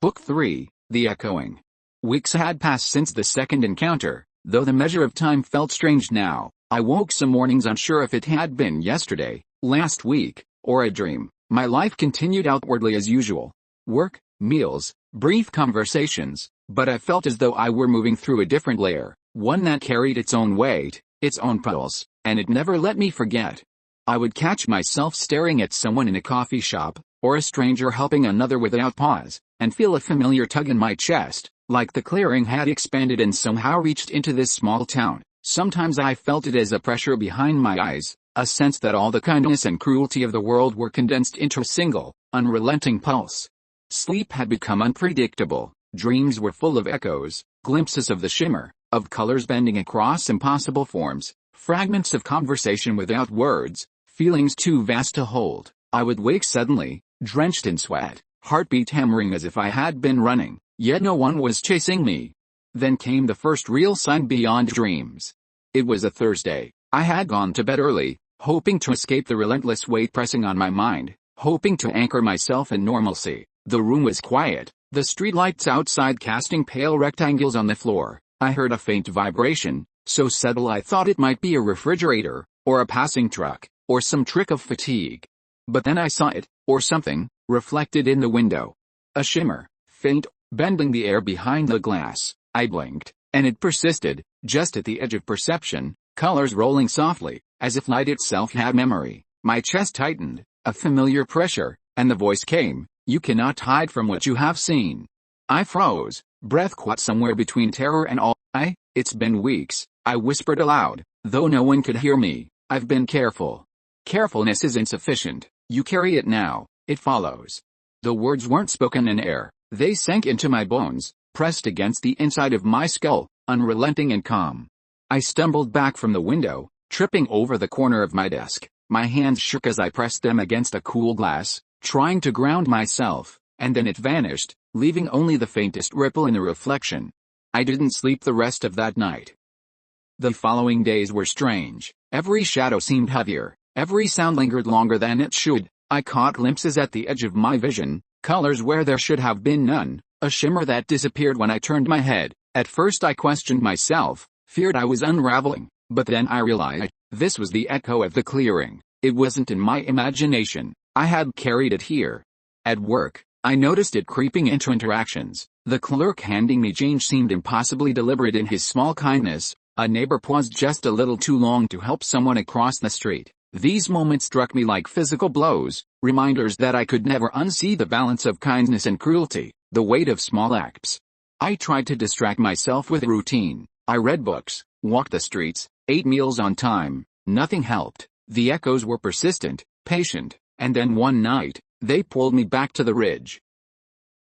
Book 3, The Echoing. Weeks had passed since the second encounter, though the measure of time felt strange now. I woke some mornings unsure if it had been yesterday, last week, or a dream. My life continued outwardly as usual. Work, meals, brief conversations, but I felt as though I were moving through a different layer, one that carried its own weight, its own pulse, and it never let me forget. I would catch myself staring at someone in a coffee shop, or a stranger helping another without pause, and feel a familiar tug in my chest, like the clearing had expanded and somehow reached into this small town. Sometimes I felt it as a pressure behind my eyes, a sense that all the kindness and cruelty of the world were condensed into a single, unrelenting pulse. Sleep had become unpredictable. Dreams were full of echoes, glimpses of the shimmer, of colors bending across impossible forms, fragments of conversation without words, feelings too vast to hold. I would wake suddenly, drenched in sweat, heartbeat hammering as if I had been running, yet no one was chasing me. Then came the first real sign beyond dreams. It was a Thursday. I had gone to bed early, hoping to escape the relentless weight pressing on my mind, hoping to anchor myself in normalcy. The room was quiet, the streetlights outside casting pale rectangles on the floor. I heard a faint vibration, so subtle I thought it might be a refrigerator, or a passing truck, or some trick of fatigue. But then I saw it, or something, reflected in the window. A shimmer, faint, bending the air behind the glass. I blinked, and it persisted, just at the edge of perception, colors rolling softly, as if light itself had memory. My chest tightened, a familiar pressure, and the voice came, "You cannot hide from what you have seen." I froze, breath caught somewhere between terror and awe. It's been weeks, I whispered aloud, though no one could hear me. I've been careful. Carefulness is insufficient. You carry it now, it follows. The words weren't spoken in air, they sank into my bones, pressed against the inside of my skull, unrelenting and calm. I stumbled back from the window, tripping over the corner of my desk. My hands shook as I pressed them against a cool glass, trying to ground myself, and then it vanished, leaving only the faintest ripple in the reflection. I didn't sleep the rest of that night. The following days were strange. Every shadow seemed heavier, every sound lingered longer than it should. I caught glimpses at the edge of my vision, colors where there should have been none, a shimmer that disappeared when I turned my head. At first I questioned myself, feared I was unraveling, but then I realized, this was the echo of the clearing. It wasn't in my imagination, I had carried it here. At work, I noticed it creeping into interactions. The clerk handing me change seemed impossibly deliberate in his small kindness. A neighbor paused just a little too long to help someone across the street. These moments struck me like physical blows, reminders that I could never unsee the balance of kindness and cruelty, the weight of small acts. I tried to distract myself with routine. I read books, walked the streets, ate meals on time. Nothing helped. The echoes were persistent, patient, and then one night, they pulled me back to the ridge.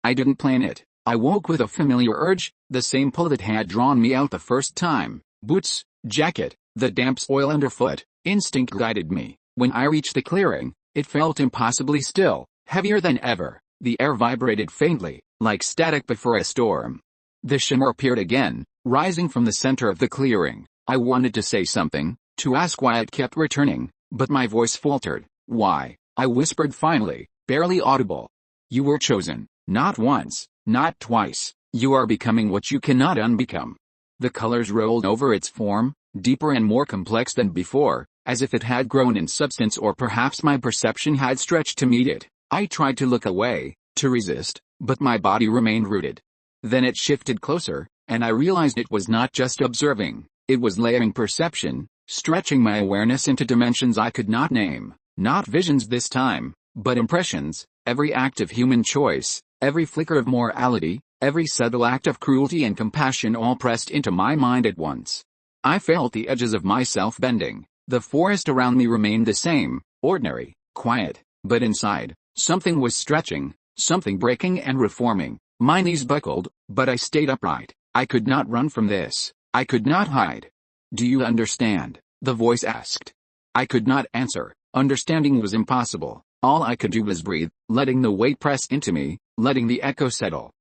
I didn't plan it. I woke with a familiar urge, the same pull that had drawn me out the first time. Boots, jacket, the damp soil underfoot. Instinct guided me. When I reached the clearing, it felt impossibly still, heavier than ever. The air vibrated faintly, like static before a storm. The shimmer appeared again, rising from the center of the clearing. I wanted to say something, to ask why it kept returning, but my voice faltered. "Why?" I whispered finally, barely audible. "You were chosen, not once, not twice. You are becoming what you cannot unbecome." The colors rolled over its form, deeper and more complex than before, as if it had grown in substance, or perhaps my perception had stretched to meet it. I tried to look away, to resist, but my body remained rooted. Then it shifted closer, and I realized it was not just observing, it was layering perception, stretching my awareness into dimensions I could not name. Not visions this time, but impressions, every act of human choice, every flicker of morality, every subtle act of cruelty and compassion, all pressed into my mind at once. I felt the edges of myself bending. The forest around me remained the same, ordinary, quiet, but inside, something was stretching, something breaking and reforming. My knees buckled, but I stayed upright. I could not run from this. I could not hide. "Do you understand?" the voice asked. I could not answer. Understanding was impossible. All I could do was breathe, letting the weight press into me, letting the echo settle.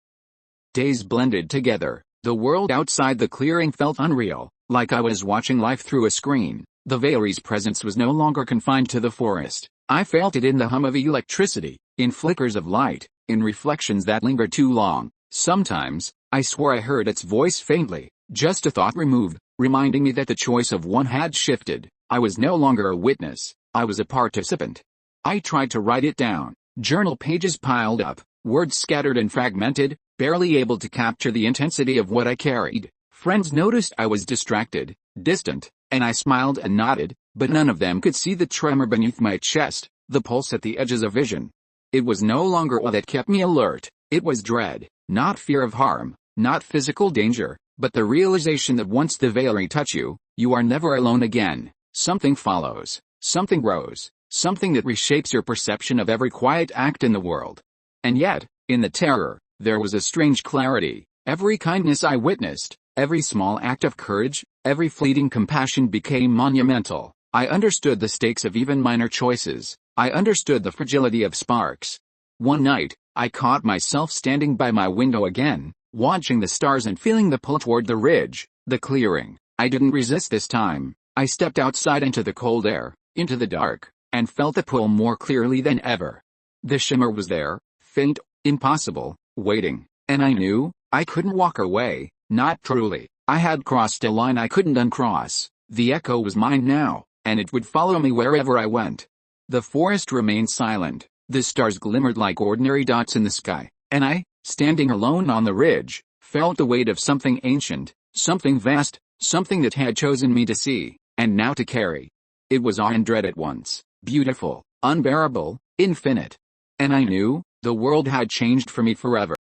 Days blended together. The world outside the clearing felt unreal, like I was watching life through a screen. The Valery's presence was no longer confined to the forest. I felt it in the hum of electricity, in flickers of light, in reflections that lingered too long. Sometimes, I swore I heard its voice faintly, just a thought removed, reminding me that the choice of one had shifted. I was no longer a witness, I was a participant. I tried to write it down. Journal pages piled up, words scattered and fragmented, barely able to capture the intensity of what I carried. Friends noticed I was distracted, distant, and I smiled and nodded, but none of them could see the tremor beneath my chest, the pulse at the edges of vision. It was no longer awe that kept me alert, it was dread, not fear of harm, not physical danger, but the realization that once the veil retouches you, you are never alone again. Something follows, something grows, something that reshapes your perception of every quiet act in the world. And yet, in the terror, there was a strange clarity. Every kindness I witnessed, every small act of courage, every fleeting compassion became monumental. I understood the stakes of even minor choices. I understood the fragility of sparks. One night, I caught myself standing by my window again, watching the stars and feeling the pull toward the ridge, the clearing. I didn't resist this time. I stepped outside into the cold air, into the dark, and felt the pull more clearly than ever. The shimmer was there, faint, impossible, waiting, and I knew, I couldn't walk away, not truly. I had crossed a line I couldn't uncross. The echo was mine now, and it would follow me wherever I went. The forest remained silent, the stars glimmered like ordinary dots in the sky, and I, standing alone on the ridge, felt the weight of something ancient, something vast, something that had chosen me to see, and now to carry. It was awe and dread at once, beautiful, unbearable, infinite. And I knew, the world had changed for me forever.